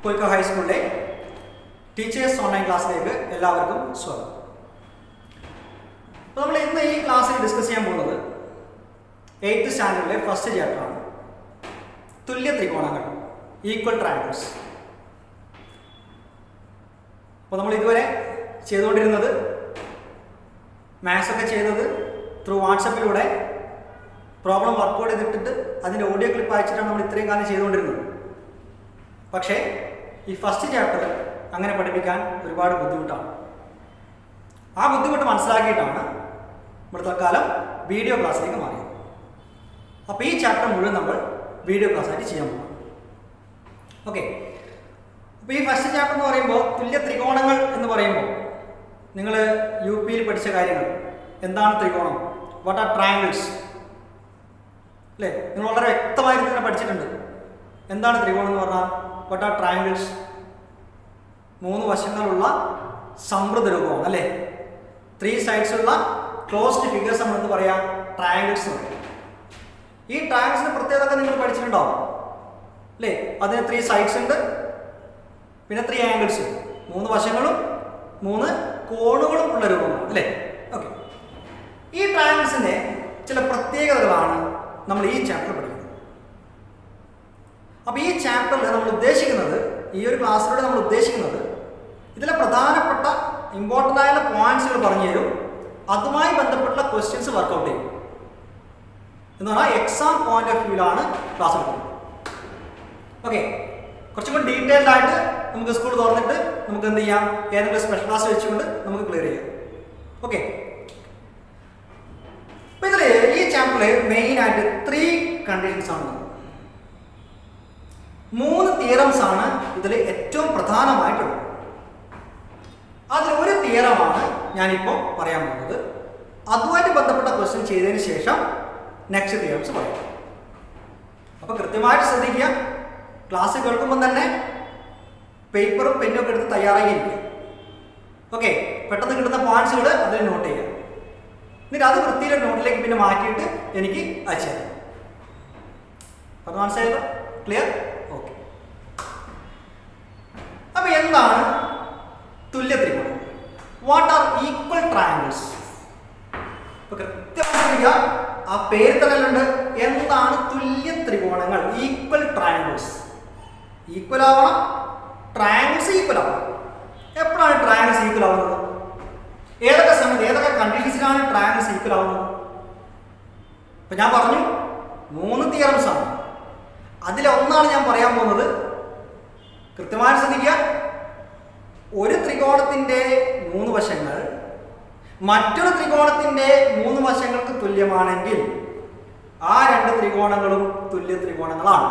കോഴിക്കോ ഹൈസ്കൂളിലെ teachers online ക്ലാസ്സിലേക്ക് എല്ലാവർക്കും സ്വാഗതം. അപ്പോൾ നമ്മൾ ഇന്ന് ഈ ക്ലാസ്സിൽ ഡിസ്കസ് ചെയ്യാൻ പോകുന്നത് 8th സ്റ്റാൻഡേർഡിലെ ഫസ്റ്റ് ചാപ്റ്ററാണ്, തുല്യ ത്രികോണങ്ങൾ, ഈക്വൽ ട്രയാങ്കിൾസ്. അപ്പോൾ നമ്മൾ ഇതുവരെ ചെയ്തുകൊണ്ടിരുന്നത് മാത്സ് ഒക്കെ ചെയ്തത് ത്രൂ വാട്സപ്പിലൂടെ പ്രോബ്ലം വർക്കൗട്ട് ചെയ്തിട്ടിട്ട് അതിൻ്റെ ഓഡിയോ ക്ലിപ്പ് അയച്ചിട്ടാണ് നമ്മൾ ഇത്രയും കാലം ചെയ്തുകൊണ്ടിരുന്നത്. പക്ഷേ ഈ ഫസ്റ്റ് ചാപ്റ്റർ അങ്ങനെ പഠിപ്പിക്കാൻ ഒരുപാട് ബുദ്ധിമുട്ടാണ്. ആ ബുദ്ധിമുട്ട് മനസ്സിലാക്കിയിട്ടാണ് നമ്മൾ തൽക്കാലം വീഡിയോ ക്ലാസ്സിലേക്ക് മാറിയത്. അപ്പോൾ ഈ ചാപ്റ്റർ മുഴുവൻ നമ്മൾ വീഡിയോ ക്ലാസ്സായിട്ട് ചെയ്യാൻ പോകും. ഓക്കെ, അപ്പോൾ ഈ ഫസ്റ്റ് ചാപ്റ്റർ എന്ന് പറയുമ്പോൾ തുല്യ ത്രികോണങ്ങൾ എന്ന് പറയുമ്പോൾ നിങ്ങൾ UPയിൽ പഠിച്ച കാര്യങ്ങൾ, എന്താണ് ത്രികോണം, വാട്ട് ആർ ട്രയാങ്കിൾസ്, അല്ലേ? നിങ്ങൾ വളരെ വ്യക്തമായി തന്നെ പഠിച്ചിട്ടുണ്ട്. എന്താണ് ത്രികോണം എന്ന് പറഞ്ഞാൽ, വാട്ട് ആർ ട്രയാങ്കിൾസ്? 3 വശങ്ങളുള്ള സമൃദ്ധ രൂപമാണ്, അല്ലേ? 3 sides ഉള്ള ക്ലോസ്ഡ് ഫിഗേഴ്സ് നമ്മൾ എന്ത് പറയാം, ട്രയാങ്കിൾസ് എന്ന് പറയാം. ഈ ട്രയാങ്കിൾസിന്റെ പ്രത്യേകത നിങ്ങൾ പഠിച്ചിട്ടുണ്ടാവും, അല്ലേ? അതിന് 3 sides ഉണ്ട്, പിന്നെ 3 angles, 3 വശങ്ങളും 3 കോണുകളും ഉള്ള രൂപമാണ്, അല്ലേ? ഓക്കെ, ഈ ട്രയാങ്കിൾസിന്റെ ചില പ്രത്യേകതകളാണ് നമ്മൾ ഈ ചാപ്റ്റർ പഠിക്കുന്നത്. അപ്പോൾ ഈ ചാപ്റ്ററിൽ നമ്മൾ ഉദ്ദേശിക്കുന്നത്, ഈ ഒരു ക്ലാസ്സിലൂടെ നമ്മൾ ഉദ്ദേശിക്കുന്നത്, ഇതിലെ പ്രധാനപ്പെട്ട ഇമ്പോർട്ടൻ്റ് ആയുള്ള പോയിന്റ്സുകൾ പറഞ്ഞു തരും, അതുമായി ബന്ധപ്പെട്ട ക്വസ്റ്റ്യൻസ് വർക്കൗട്ട് ചെയ്യും. എന്ന് പറഞ്ഞാൽ എക്സാം പോയിന്റ് ഓഫ് വ്യൂവിലാണ് ക്ലാസ് എടുക്കുന്നത്. ഓക്കെ, കുറച്ചും കൂടി ഡീറ്റെയിൽഡ് ആയിട്ട് നമുക്ക് സ്കൂൾ തുറന്നിട്ട് നമുക്ക് എന്ത് ചെയ്യാം, ഏതെങ്കിലും സ്പെഷ്യൽ ക്ലാസ് വെച്ചുകൊണ്ട് നമുക്ക് ക്ലിയർ ചെയ്യാം. ഓക്കെ, അപ്പോൾ ഇതിൽ ഈ ചാപ്റ്ററിൽ മെയിനായിട്ട് 3 കണ്ടീഷൻസ് ആണ്, 3 തിയറംസ് ആണ് ഇതിൽ ഏറ്റവും പ്രധാനമായിട്ടുള്ളത്. അതിൽ ഒരു തിയറമാണ് ഞാനിപ്പോൾ പറയാൻ പോകുന്നത്. അതുമായിട്ട് ബന്ധപ്പെട്ട ക്വസ്റ്റ്യൻ ചെയ്തതിന് ശേഷം നെക്സ്റ്റ് തിയറംസ് പറയാം. അപ്പോൾ കൃത്യമായിട്ട് ശ്രദ്ധിക്കുക, ക്ലാസ് കേൾക്കുമ്പോൾ തന്നെ പേപ്പറും പെന്നും ഒക്കെ എടുത്ത് തയ്യാറായിരിക്കുക. ഓക്കെ, പെട്ടെന്ന് കിട്ടുന്ന പോയിന്റ്സുകൾ അതിൽ നോട്ട് ചെയ്യുക. എന്നിട്ട് അത് വൃത്തിയിലെ നോട്ടിലേക്ക് പിന്നെ മാറ്റിയിട്ട് എനിക്ക് അയച്ചു തരാം. അത് മനസ്സിലായല്ലോ? ക്ലിയർ? ഓക്കെ, അപ്പോൾ എന്താണ് തുല്യ ത്രികോണം? What are equal triangles? അപ്പോൾ കൃത്യമായി ആ പേര് തന്നെ ഉണ്ട്, എന്താണ് തുല്യ ത്രികോണങ്ങൾ, ഈക്വൽ ട്രയാങ്കിൾസ്. ഈക്വൽ ആവണം, ട്രയാങ്കിൾസ് ഈക്വൽ ആവണം. എപ്പോഴാണ് ട്രയാങ്കിൾസ് ഈക്വൽ ആവുന്നത്? ഏതൊക്കെ സമയത്ത്, ഏതൊക്കെ കണ്ടീഷൻസിലാണ് ട്രയാങ്കിൾസ് ഈക്വൽ ആവുന്നത്? ഇപ്പം ഞാൻ പറഞ്ഞു 3 തിയറംസ് ആണ്. അതിലൊന്നാണ് ഞാൻ പറയാൻ പോകുന്നത്. കൃത്യമായി ശ്രദ്ധിക്കുക, ഒരു ത്രികോണത്തിൻ്റെ 3 വശങ്ങൾ മറ്റൊരു ത്രികോണത്തിൻ്റെ 3 വശങ്ങൾക്ക് തുല്യമാണെങ്കിൽ ആ 2 ത്രികോണങ്ങളും തുല്യ ത്രികോണങ്ങളാണ്.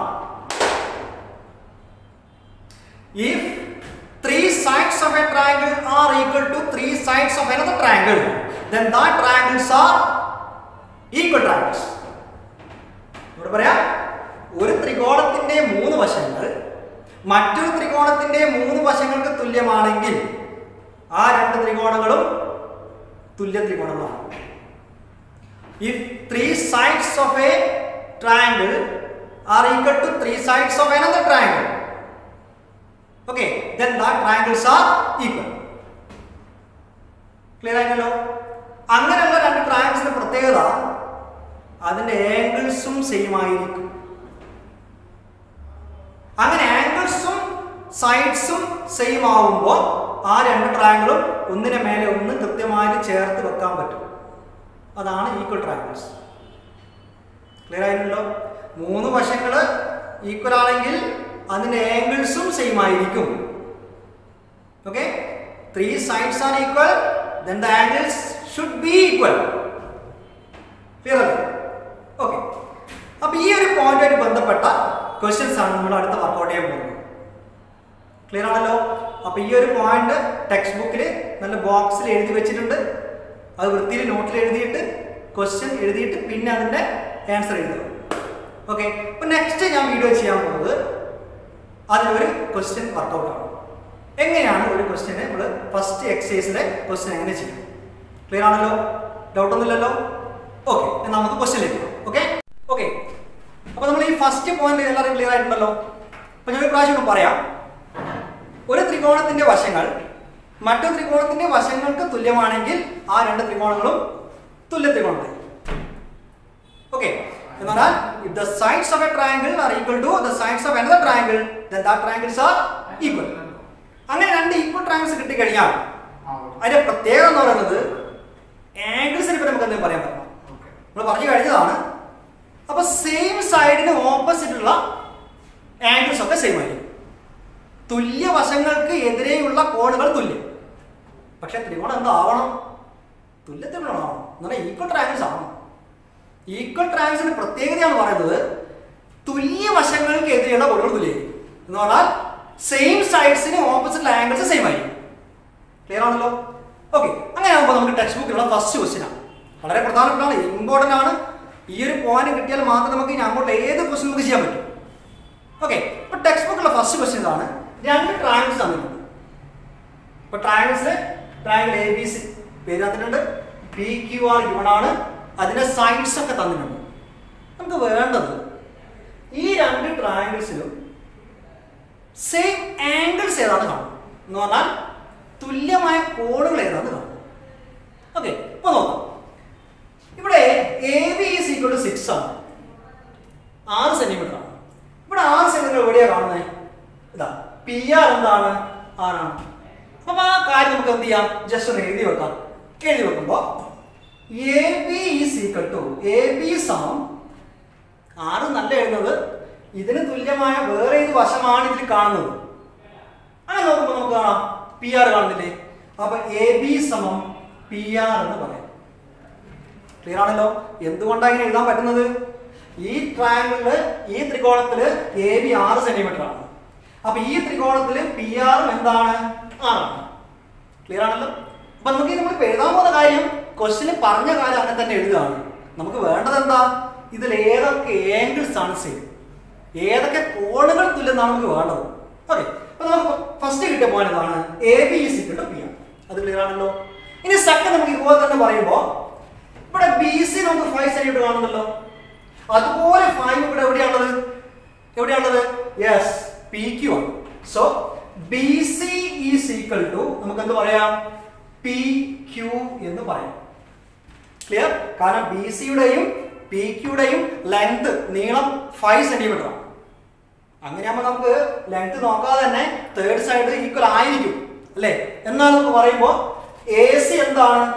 If 3 sides of a triangle are equal to 3 sides of another triangle, then that triangles are equal triangles. ഇവിടെ പറയാം, ഒരു ത്രികോണത്തിന്റെ 3 വശങ്ങൾ മറ്റൊരു ത്രികോണത്തിന്റെ 3 വശങ്ങൾക്ക് തുല്യമാണെങ്കിൽ ആ 2 ത്രികോണങ്ങളും തുല്യ ത്രികോണങ്ങളാണ്. If 3 sides of a triangle are equal to 3 sides of another triangle, okay, then that triangles are equal. Clear ആയില്ലോ? അങ്ങനെയുള്ള 2 ട്രയാങ്കിൾസിന്റെ പ്രത്യേകത, അതിന്റെ ആംഗിൾസും സെയിം ആയിരിക്കും. അങ്ങനെ ആംഗിൾസും സൈഡ്സും സെയിം ആവുമ്പോൾ ആ 2 ട്രയാങ്കിളും ഒന്നിനെ മേലെ ഒന്ന് കൃത്യമായിട്ട് ചേർത്ത് വെക്കാൻ പറ്റും. അതാണ് ഈക്വൽ ട്രയാങ്കിൾസ്. ക്ലിയർ ആയിട്ടുണ്ടല്ലോ? 3 വശങ്ങൾ ഈക്വൽ ആണെങ്കിൽ അതിന്റെ ആംഗിൾസും സെയിം ആയിരിക്കും. Okay, 3 sides are equal, then the angles should be equal. Clear അല്ലേ? ഓക്കെ, അപ്പോൾ ഈ ഒരു പോയിന്റുമായിട്ട് ബന്ധപ്പെട്ട ക്വസ്റ്റ്യൻസ് ആണ് നമ്മൾ അടുത്ത വർക്കൗട്ട് ചെയ്യാൻ പോകുന്നത്. ക്ലിയർ ആണല്ലോ? അപ്പോൾ ഈ ഒരു പോയിന്റ് ടെക്സ്റ്റ് ബുക്കിൽ നല്ല ബോക്സിൽ എഴുതി വെച്ചിട്ടുണ്ട്. അത് വൃത്തിയിൽ നോട്ടിൽ എഴുതിയിട്ട് ക്വസ്റ്റ്യൻ എഴുതിയിട്ട് പിന്നെ അതിൻ്റെ ആൻസർ എഴുതുക. ഓക്കെ, അപ്പോൾ നെക്സ്റ്റ് ഞാൻ വീഡിയോ ചെയ്യാൻ പോകുന്നത് അതിലൊരു ക്വസ്റ്റ്യൻ വർക്കൗട്ടാണ്. എങ്ങനെയാണ് ഒരു ക്വസ്റ്റ്യനെ നമ്മൾ ഫസ്റ്റ് എക്സസൈസിലെ ക്വസ്റ്റ്യൻ എങ്ങനെ ചെയ്യും? ക്ലിയർ ആണല്ലോ? ഡൗട്ടൊന്നുമില്ലല്ലോ? ഓക്കെ, എന്നാൽ നമുക്ക് ക്വസ്റ്റ്യനിലേക്ക് പോകാം. ഓക്കെ ഓക്കെ അപ്പോൾ നമ്മൾ ഈ ഫസ്റ്റ് പോയിന്റ് എല്ലാവരും ക്ലിയർ ആയിട്ടുണ്ടല്ലോ. അപ്പോൾ ഞാൻ ഒരു പ്രാവശ്യം പറയാം. ത്രികോണത്തിന്റെ വശങ്ങൾ മറ്റൊരു ത്രികോണത്തിന്റെ വശങ്ങൾക്ക് തുല്യമാണെങ്കിൽ ആ രണ്ട് ത്രികോണങ്ങളും തുല്യ ത്രികോണങ്ങളായി. ഓക്കെ, എന്നാൽ if the sides of a triangle are equal to the sides of another triangle, then that triangles are equal. അങ്ങനെ രണ്ട് ഈക്വൽ ട്രയാങ്കിൾസ് കിട്ടിക്കഴിഞ്ഞാൽ അതിന്റെ പ്രത്യേകത എന്ന് പറയുന്നത് ആംഗിൾസിനെ പറ്റി നമുക്ക് എന്തെങ്കിലും പറയാൻ പറ്റണം. നമ്മൾ പറഞ്ഞു കഴിഞ്ഞതാണ്. അപ്പൊ സെയിം സൈഡിന് ഓപ്പോസിറ്റ് ഉള്ള ആംഗിൾസ് ഒക്കെ സെയിം ആയിരിക്കും. തുല്യ വശങ്ങൾക്ക് എതിരെയുള്ള കോണുകൾ തുല്യം. പക്ഷെ ത്രികോണം എന്താവണം? തുല്യ ത്രികോണമാവണം. എന്നാൽ ഈക്വൽ ട്രയാങ്കിൾസ് ആവണം. ഈക്വൽ ട്രയാങ്കിൾസിന്റെ പ്രത്യേകതയാണ് പറയുന്നത് തുല്യ വശങ്ങൾക്ക് എതിരെയുള്ള കോണുകൾ തുല്യമായിരിക്കും. എന്ന് പറഞ്ഞാൽ സെയിം സൈഡ്സിന് ഓപ്പോസിറ്റ് ആംഗിൾസ് സെയിം ആയിരിക്കും. ക്ലിയർ ആണല്ലോ? ഓക്കെ, അങ്ങനെ ആകുമ്പോൾ നമുക്ക് ടെക്സ്റ്റ് ബുക്കിലുള്ള ഫസ്റ്റ് ക്വസ്റ്റ്യൻ ആണ്. വളരെ പ്രധാനപ്പെട്ടതാണ്, ഇമ്പോർട്ടൻ്റ് ആണ്. ഈ ഒരു പോയിന്റ് കിട്ടിയാൽ മാത്രമേ നമുക്ക് ഇനി അങ്ങോട്ട് ഏത് ക്വസ്റ്റ്യൻ നമുക്ക് ചെയ്യാൻ പറ്റും. ഓക്കെ, ഇപ്പൊ ടെക്സ്റ്റ് ബുക്കിലുള്ള ഫസ്റ്റ് ക്വസ്റ്റ്യൻ ആണ്. രണ്ട് ട്രയാങ്കിൾസ് തന്നിട്ടുണ്ട്. ഇപ്പൊ triangles triangle A B C പേര് തന്നിട്ടുണ്ട്. P Q are given. അതിന്റെ സൈഡ്സ് ഒക്കെ തന്നിട്ടുണ്ട്. നമുക്ക് വേണ്ടത് ഈ രണ്ട് ട്രയാങ്കിൾസിലും സെയിം ആംഗിൾസ് ഏതാണ് കാണും എന്ന് പറഞ്ഞാൽ തുല്യമായ കോണുകൾ ഏതാണെന്ന് കാണും. ഓക്കെ, ഇപ്പൊ നോക്കാം. ഇവിടെ A B is equal to 6 ആണ്. 6 സെന്റിമീറ്റർ ആണ്. ഇവിടെ 6 സെന്റിമീറ്റർ എവിടെയാണ് കാണുന്നത്? ഇതാ പി ആർ എന്താണ്? 6 ആണ്. അപ്പൊ ആ കാര്യം നമുക്ക് എന്ത് ചെയ്യാം? ജസ്റ്റ് ഒന്ന് എഴുതി വെക്കാം. എഴുതി വെക്കുമ്പോ A B is equal to A B സമം 6 നല്ല എഴുതുന്നത് ഇതിന് തുല്യമായ വേറെ ഏത് വശമാണ് ഇതിൽ കാണുന്നത്. അങ്ങനെ നോക്കുമ്പോൾ നമുക്ക് കാണാം പി ആർ കാണുന്നില്ലേ? അപ്പൊ എ ബി സമം പി ആർ എന്ന് പറയാം. ക്ലിയർ ആണല്ലോ? എന്തുകൊണ്ടാണ് ഇങ്ങനെ എഴുതാൻ പറ്റുന്നത്? ഈ ട്രയാങ്കിളില് ഈ ത്രികോണത്തില് എ ബി 6 സെന്റിമീറ്റർ ആണ്. അപ്പൊ ഈ ത്രികോണത്തില് പി ആറും എന്താണ്? 6 ആണ്. ക്ലിയർ ആണല്ലോ? അപ്പൊ നമുക്ക് നമ്മൾ എഴുതാൻ പോകുന്ന കാര്യം ക്വസ്റ്റ്യന് പറഞ്ഞ കാര്യം അങ്ങനെ തന്നെ എഴുതുകയാണ്. നമുക്ക് വേണ്ടത് എന്താ? ഇതിൽ ഏതൊക്കെ ആംഗിൾസ് ആണ് സെയിം, ഏതൊക്കെ കോണുകൾ തുല്യം എന്നാണ് നമുക്ക് വേണ്ടത്. ഓക്കെ, അപ്പൊ നമുക്ക് ഫസ്റ്റ് കിട്ടിയ പോയിന്റ് എന്താണ്? A B is equal to P R. അത് ക്ലിയർ ആണല്ലോ? ഇനി സെക്കൻഡ് നമുക്ക് ഇതുപോലെ തന്നെ പറയുമ്പോ ഇവിടെ ബി സി നമുക്ക് 5 സെന്റിമീറ്റർ കാണുന്നല്ലോ. അതുപോലെ 5 ഇവിടെ എവിടെയാണുള്ളത്? എവിടെയാണുള്ളത്? യെസ്, പി ക്യു ആണ്. So B C is equal to നമുക്ക് എന്ത് പറയാം? പി ക്യു എന്ന് പറയാം. ക്ലിയർ? കാരണം ബി സിയുടെയും പി ക്യുടെയും ലെങ്ത് നീളം 5 സെന്റിമീറ്റർ ആണ്. അങ്ങനെയാകുമ്പോൾ നമുക്ക് ലെങ്ത് നോക്കാതെ തന്നെ തേർഡ് സൈഡ് ഈക്വൽ ആയിരിക്കും അല്ലേ? എന്നാൽ നമുക്ക് പറയുമ്പോൾ എ സി എന്താണ്?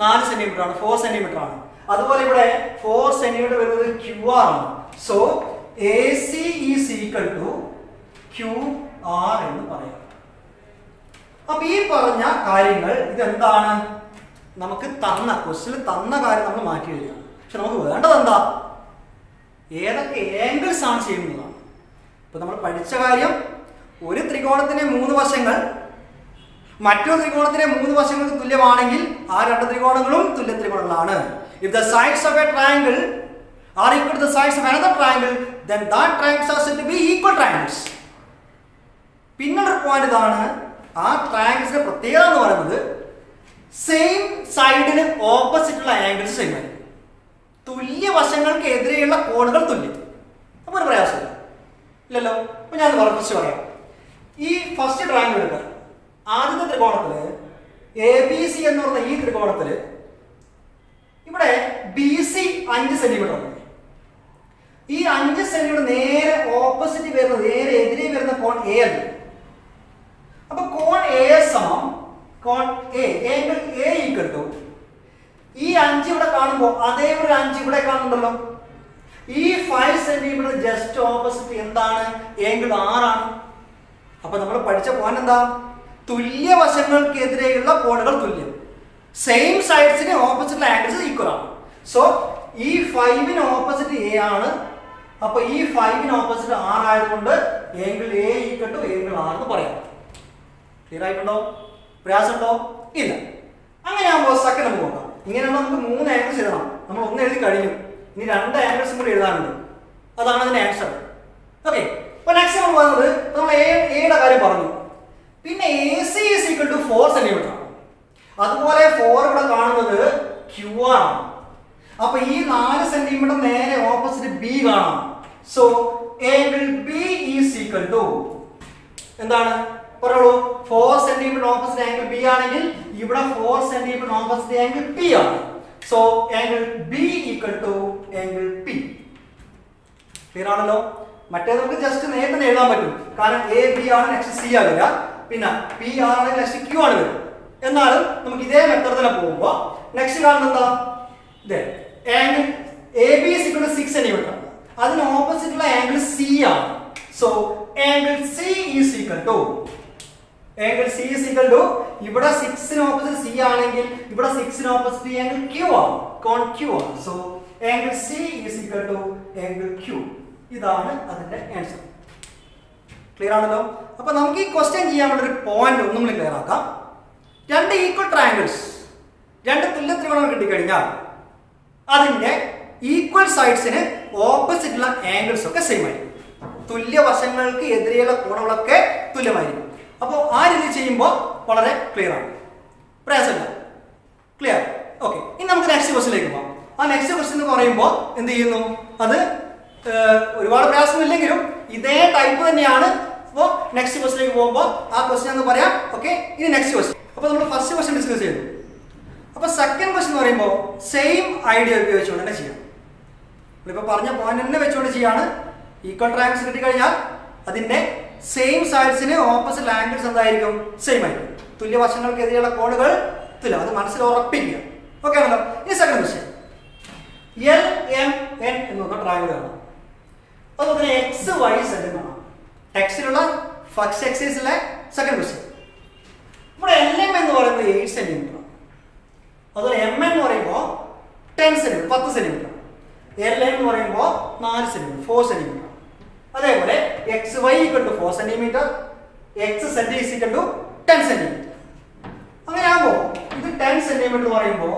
4 സെന്റിമീറ്റർ ആണ്, 4 സെന്റിമീറ്റർ ആണ്. അതുപോലെ ഇവിടെ 4 സെന്റിമീറ്റർ വരുന്നത് ക്യു ആർ ആണ്. So A C is equal to Q R എന്ന് പറയാം. അപ്പൊ ഈ പറഞ്ഞ കാര്യങ്ങൾ ഇതെന്താണ്? നമുക്ക് തന്ന ക്വസ്റ്റ്യനിൽ തന്ന കാര്യം നമ്മൾ മാറ്റി എഴുതുക. പക്ഷെ നമുക്ക് വേണ്ടത് എന്താ? ഏതൊക്കെ ആംഗിൾസ് ആണ് ചെയ്യുന്നതാണ്. ഇപ്പൊ നമ്മൾ പഠിച്ച കാര്യം ഒരു ത്രികോണത്തിന്റെ 3 വശങ്ങൾ മറ്റൊരു ത്രികോണത്തിന്റെ 3 വശങ്ങൾക്ക് തുല്യമാണെങ്കിൽ ആ രണ്ട് ത്രികോണങ്ങളും തുല്യ ത്രികോണങ്ങളാണ്. If the sides of a triangle are equal to the sides of another triangle, then that triangles are said to be equal triangles. പിന്നൊരു പോയിന്റ് ഇതാണ്, ആ ട്രയാങ്കിൾസിന്റെ പ്രത്യേകത എന്ന് പറയുന്നത് സെയിം സൈഡിന് ഓപ്പോസിറ്റ് ഉള്ള ആംഗിൾസ് സെയിം ആയിരിക്കും. തുല്യ വശങ്ങൾക്ക് എതിരെയുള്ള കോണുകൾ തുല്യം. അപ്പൊ ഒരു പ്രയാസമില്ല ഇല്ലല്ലോ? അപ്പൊ ഞാൻ ഫസ്റ്റ് പറയാം. ഈ ഫസ്റ്റ് ട്രയാങ്കിൾ എടുക്കുക. ആദ്യത്തെ ത്രികോണത്തില് എ ബി സി എന്ന് പറഞ്ഞ ഈ ത്രികോണത്തില് ഇവിടെ ബി സി 5 സെന്റിമീറ്റർ ആണ്. ഈ 5 സെന്റിമീറ്റർ നേരെ ഓപ്പോസിറ്റ് വരുന്നത്, നേരെ എതിരെ വരുന്ന കോൺ എ ആണ്. അപ്പൊ കോൺ എ സമം കോൺ A, angle A equal to ഈ 5 ഇവിടെ കാണുമ്പോൾ അതേ ഒരു 5 ഇവിടെ കാണുന്നുണ്ടല്ലോ. ഈ 5 സെന്റിമീറ്റർ ജസ്റ്റ് ഓപ്പോസിറ്റ് എന്താണ്? ആംഗിൾ 6 ആണ്. അപ്പൊ നമ്മൾ പഠിച്ച പോയിന്റ് എന്താ? തുല്യ വശങ്ങൾക്കെതിരെയുള്ള കോണുകൾ തുല്യം. സെയിം സൈഡ്സിന് ഓപ്പോസിറ്റ് ആംഗിൾസ് ഈക്വൽ ആണ്. സോ ഈ 5ന് ഓപ്പോസിറ്റ് എ ആണ്. അപ്പൊ ഈ 5ന് ഓപ്പോസിറ്റ് 6 ആയതുകൊണ്ട് angle A equal to angle 6 എന്ന് പറയാം. ക്ലിയർ ആയിട്ടുണ്ടോ? പ്രയാസമുണ്ടോ? ഇല്ല. അങ്ങനെയാകുമ്പോൾ സെക്കൻഡ് നമുക്ക് നോക്കാം. ഇങ്ങനെയാകുമ്പോൾ നമുക്ക് 3 ആംഗിൾസ് എഴുതണം. നമ്മൾ 1 എഴുതി കഴിഞ്ഞു. ഇനി 2 ആംഗിൾസും കൂടി എഴുതാനുണ്ട്. അതാണ് അതിന്റെ ആൻസർ. ഓക്കെ, അപ്പൊ നെക്സ്റ്റ് നമ്മൾ പറയുന്നത് നമ്മൾ എയുടെ കാര്യം പറഞ്ഞു. പിന്നെ A C is equal to 4 centimetre ആണ്. അതുപോലെ 4 ഇവിടെ കാണുന്നത് ക്യു ആർ ആണ്. അപ്പൊ ഈ 4 സെന്റിമീറ്റർ നേരെ ഓപ്പോസിറ്റ് ബി കാണാം. So angle B is equal to എന്താണ്? പറയുള്ളൂ 4 സെന്റിമീറ്റർ ഓപ്പോസിറ്റ് ആംഗിൾ ബി ആണെങ്കിൽ ഇവിടെ 4 സെന്റിമീറ്റർ ഓപ്പോസിറ്റ് ആംഗിൾ പി ആണ്. So angle B equal to angle P. Clear ആണല്ലോ? മറ്റേ നമുക്ക് ജസ്റ്റ് നേരിട്ട് എഴുതാൻ പറ്റും. കാരണം എ ബി ആണ്, നെക്സ്റ്റ് സി ആ വരിക, പിന്നെ പി ആണെങ്കിൽ നെക്സ്റ്റ് ക്യൂ ആണ് വരിക. എന്നാലും നമുക്ക് ഇതേ മെത്തേഡ് തന്നെ പോകുമ്പോൾ നെക്സ്റ്റ് കാണുന്നത് എന്താ? ഇത് angle A B is equal to 6 centimetre. അതിന് ഓപ്പോസിറ്റ് ഉള്ള ആംഗിൾ സി ആണ്. So angle C is equal to ഇവിടെ 6 ന് ഓപ്പോസിറ്റ് സി ആണെങ്കിൽ ഇവിടെ 6 ന് ഓപ്പോസിറ്റ് ആംഗിൾ ക്യൂ ആണ്, കോൺ ക്യൂ ആണ്. So angle C is equal to angle Q. ഇതാണ് അതിന്റെ ആൻസർ. ക്ലിയർ ആണല്ലോ? അപ്പൊ നമുക്ക് ഈ ക്വസ്റ്റ്യൻ ചെയ്യാനുള്ള ഒരു പോയിന്റ് ഒന്നും കൂടി ക്ലിയർ ആക്കാം. രണ്ട് ഈക്വൽ ട്രയാങ്കിൾസ്, രണ്ട് തുല്യ ത്രികോണങ്ങൾ കിട്ടിക്കഴിഞ്ഞാൽ അതിന്റെ ഈക്വൽ സൈഡ്സിന് ഓപ്പോസിറ്റ് ഉള്ള ആംഗിൾസ് ഒക്കെ സെയിം ആയിരിക്കും. തുല്യ വശങ്ങൾക്ക് എതിരെയുള്ള കോണുകളൊക്കെ തുല്യമായിരിക്കും. അപ്പോൾ ആ രീതി ചെയ്യുമ്പോൾ വളരെ ക്ലിയർ ആണ്, പ്രയാസമില്ല. ക്ലിയർ? ഓക്കെ. ഇനി നമുക്ക് നെക്സ്റ്റ് ക്വസ്റ്റിലേക്ക് പോകാം. ആ നെക്സ്റ്റ് ക്വസ്റ്റ്യൻ എന്ന് പറയുമ്പോൾ എന്ത് ചെയ്യുന്നു? അത് ഒരുപാട് പ്രയാസമില്ലെങ്കിലും ഇതേ ടൈപ്പ് തന്നെയാണ്. അപ്പോൾ നെക്സ്റ്റ് ക്വസ്റ്റിലേക്ക് പോകുമ്പോൾ ആ ക്വസ്റ്റ്യൻ എന്ന് പറയാം. ഓക്കെ. ഇനി നെക്സ്റ്റ് ക്വസ്റ്റ്യൻ. അപ്പോൾ നമ്മൾ ഫസ്റ്റ് ക്വസ്റ്റ്യൻ ഡിസ്കസ് ചെയ്തു. അപ്പോൾ സെക്കൻഡ് ക്വസ്റ്റ്യൻ എന്ന് പറയുമ്പോൾ സെയിം ഐഡിയ ഉപയോഗിച്ചുകൊണ്ട് തന്നെ ചെയ്യാം. നമ്മളിപ്പോൾ പറഞ്ഞ പോയിന്റ് തന്നെ വെച്ചുകൊണ്ട് ചെയ്യാണ്. ഈക്വൽ ട്രയാങ്കിൾസ് കിട്ടിക്കഴിഞ്ഞാൽ അതിന്റെ സെയിം സൈഡ്സിന് ഓപ്പോസിറ്റ് ആംഗിൾസ് എന്തായിരിക്കും? സെയിം ആയിരിക്കും. തുല്യ വശങ്ങൾക്കെതിരെയുള്ള കോണുകൾ തുല്യം. അത് മനസ്സിൽ ഉറപ്പിക്കുക. ഓക്കെ ആണല്ലോ? ഇനി second question. L M N എന്ന് പറഞ്ഞ ട്രയാങ്കിൾ കാണാം. അതുപോലെ തന്നെ എക്സ് വൈ സെഡ് കാണാം. ടെക്സ്റ്റിലുള്ള ഫസ്റ്റ് എക്സൈസിലെ സെക്കൻഡ് ക്വസ്റ്റ്യൻ. ഇവിടെ എൽ എം എന്ന് പറയുന്നത് 8 സെന്റിമീറ്റർ. അതുപോലെ എം എൻ എന്ന് പറയുമ്പോൾ 10 സെന്റിമീറ്റർ, 10 സെന്റിമീറ്റർ. എൽ എൻ എന്ന് പറയുമ്പോൾ 4 സെന്റിമീറ്റർ, 4 സെന്റിമീറ്റർ. അതേപോലെ X Y equal to 4 centimetre, X Z is equal to 10 centimetre. അങ്ങനെ ആകുമ്പോൾ ഇത് 10 സെന്റിമീറ്റർ എന്ന് പറയുമ്പോൾ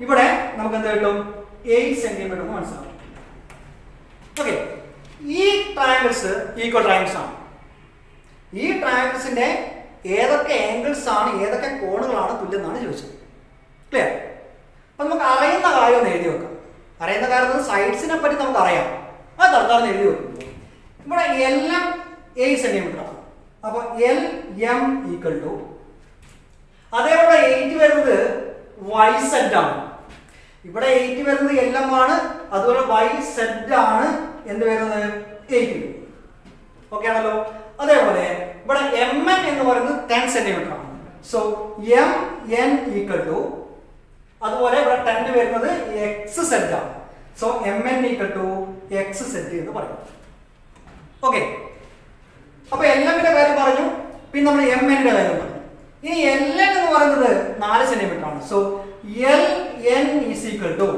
ഇവിടെ നമുക്ക് എന്ത് കിട്ടും? 8 സെന്റിമീറ്റർ എന്ന് മനസ്സിലാവും. ഓക്കെ. ഈ ട്രയാങ്കിൾസ് ഈക്വൽ ട്രയാങ്കിൾസ് ആണ്. ഈ ട്രയാങ്കിൾസിന്റെ ഏതൊക്കെ ആംഗിൾസ് ആണ്, ഏതൊക്കെ കോണുകളാണ് തുല്യം എന്നാണ് ചോദിച്ചത്. ക്ലിയർ? അപ്പൊ നമുക്ക് അറിയുന്ന കാര്യം ഒന്ന് എഴുതി വെക്കാം. അറിയുന്ന കാര്യം സൈഡ്സിനെ പറ്റി നമുക്ക് അറിയാം. അത് തൽക്കാലം എഴുതി വെക്കും. ഇവിടെ എൽ എം 8 സെന്റിമീറ്റർ ആണ്. അപ്പൊ എൽ എം ഈക്വൽ ടു, അതേപോലെ 8 വരുന്നത് വൈ സെഡ് ആണ്. ഇവിടെ 8 വരുന്നത് എൽ എം ആണ്. അതുപോലെ വൈ സെഡ് ആണ് എന്ത് വരുന്നത്? 8. ഓക്കെ ആണല്ലോ? അതേപോലെ ഇവിടെ എം എൻ എന്ന് പറയുന്നത് 10 സെന്റിമീറ്റർ ആണ്. So M N equal to, അതുപോലെ ഇവിടെ 10 വരുന്നത് എക്സ് സെഡ് ആണ്. So M N equal to X Z എന്ന് പറയും. ഓക്കെ. അപ്പൊ എൽ എമ്മിന്റെ കാര്യം പറഞ്ഞു, പിന്നെ നമ്മൾ എം എന്നിന്റെ കാര്യം പറഞ്ഞു. ഇനി എൽ എൻ എന്ന് പറയുന്നത് 4 സെന്റിമീറ്റർ ആണ്. So L N is equal to,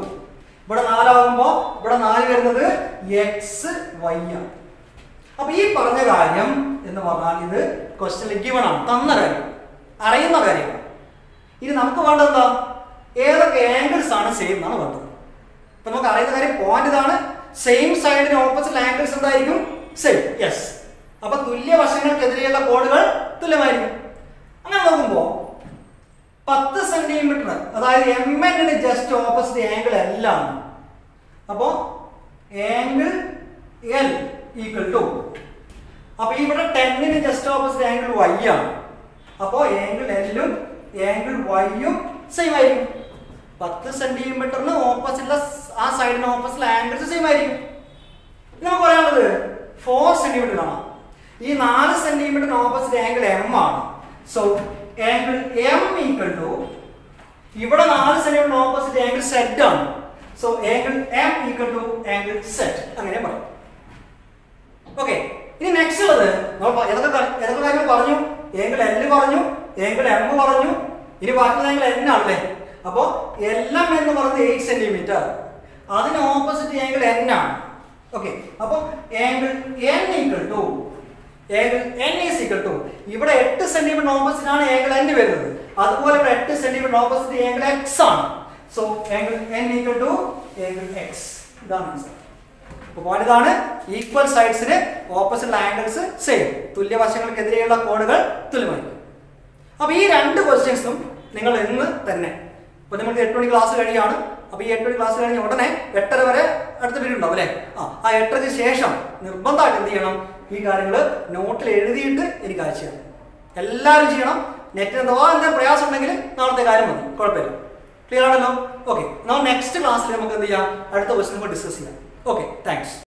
ഇവിടെ 4 ആകുമ്പോൾ ഇവിടെ 4 വരുന്നത് എക്സ് വൈ ആണ്. അപ്പൊ ഈ പറഞ്ഞ കാര്യം എന്ന് പറഞ്ഞാൽ ഇത് ക്വസ്റ്റ്യനിൽ ഗിവൺ ആണ്, തന്ന കാര്യം, അറിയുന്ന കാര്യമാണ്. ഇനി നമുക്ക് വേണ്ടത് എന്താ? ഏതൊക്കെ ആംഗിൾസ് ആണ് സെയിം എന്നാണ് വേണ്ടത്. അപ്പൊ നമുക്ക് അറിയുന്ന കാര്യം പോയിന്റ് ഇതാണ്. സെയിം സൈഡിന് ഓപ്പോസിറ്റ് ആംഗിൾസ് എന്തായിരിക്കും? സെയിം. യെസ്. അപ്പൊ തുല്യ വശങ്ങൾക്കെതിരെയുള്ള കോണുകൾ തുല്യമായിരിക്കും. അങ്ങനെ നോക്കുമ്പോൾ 10 സെന്റിമീറ്റർ, അതായത് എം എന്നിന് ജസ്റ്റ് ഓപ്പോസിറ്റ് ആംഗിൾ എൽ ആണ്. അപ്പോ ആംഗിൾ എൽ ഈക്വൽ ടു, അപ്പൊ ഇവിടെ 10ന് ജസ്റ്റ് ഓപ്പോസിറ്റ് ആംഗിൾ വൈ ആണ്. അപ്പോ ആംഗിൾ എല്ലും ആംഗിൾ വൈയും സെയിം ആയിരിക്കും. 10 സെന്റിമീറ്ററിന് ഓപ്പോസിറ്റ് ആ സൈഡിന് ഓപ്പോസിറ്റ് ആംഗിൾസ് സെയിം ആയിരിക്കും. നമുക്ക് പറയാനുള്ളത് 4 സെന്റിമീറ്റർ ആണ്. ഈ 4 സെന്റിമീറ്ററിന് ഓപ്പോസിറ്റ് ആംഗിൾ എം ആണ്. So angle M equal to, ഇവിടെ 4 സെന്റിമീറ്റർ ഓപ്പോസിറ്റ് ആംഗിൾ സെഡ് ആണ്. So angle M equal to angle Z. അങ്ങനെ പറയും. ഓക്കെ. ഇനി നെക്സ്റ്റ് ഉള്ളത് ഏതൊക്കെ കാര്യങ്ങൾ പറഞ്ഞു? ആംഗിൾ എൽ പറഞ്ഞു, ആംഗിൾ എം പറഞ്ഞു, ഇനി ബാക്കി ആംഗിൾ എൻ ആണല്ലേ. അപ്പോ എൽ എം എന്ന് പറയുന്നത് 8 സെന്റിമീറ്റർ, അതിന് ഓപ്പോസിറ്റ് ആംഗിൾ എൻ ആണ്. ഓക്കെ. അപ്പൊ angle N equal to, angle N is equal to, ഇവിടെ 8 സെന്റിമീറ്റർ ഓപ്പോസിറ്റ് ആണ് ആംഗിൾ എൻ വരുന്നത്. അതുപോലെ ഇവിടെ 8 സെന്റിമീറ്റർ ഓപ്പോസിറ്റ് ആംഗിൾ എക്സ് ആണ്. So angle N equal to angle X. ഇതാണ് ആൻസർ. അപ്പോൾ ഇതാണ് ഈക്വൽ സൈഡ്സിന് ഓപ്പോസിറ്റ് ആംഗിൾസ് സെയിം, തുല്യ വശങ്ങൾക്കെതിരെയുള്ള കോണുകൾ തുല്യമായിരിക്കും. അപ്പൊ ഈ രണ്ട് ക്വസ്റ്റ്യൻസും നിങ്ങൾ ഇന്ന് തന്നെ, ഇപ്പൊ നിങ്ങൾക്ക് 8 മണി ക്ലാസ് കഴിയാണ്. അപ്പൊ ഈ 8 മണി ക്ലാസ് കഴിഞ്ഞ ഉടനെ 8:30 വരെ അടുത്ത പീരീഡ് ഉണ്ടാവും അല്ലെ? ആ 8:30ക്ക് ശേഷം നിർബന്ധമായിട്ട് എന്ത് ചെയ്യണം? ഈ കാര്യങ്ങൾ നോട്ടിൽ എഴുതിയിട്ട് എനിക്ക് അയച്ചു തരണം. എല്ലാവരും ചെയ്യണം. നെറ്റിന് എന്തെങ്കിലും പ്രയാസം ഉണ്ടെങ്കിൽ നാളത്തെ കാര്യം മതി, കുഴപ്പമില്ല. ക്ലിയർ ആണല്ലോ? ഓക്കെ, നമ്മൾ നെക്സ്റ്റ് ക്ലാസ്സിൽ നമുക്ക് എന്ത് ചെയ്യാം, അടുത്ത ക്വസ്റ്റ്യൻ ഡിസ്കസ് ചെയ്യാം. Okay, thanks.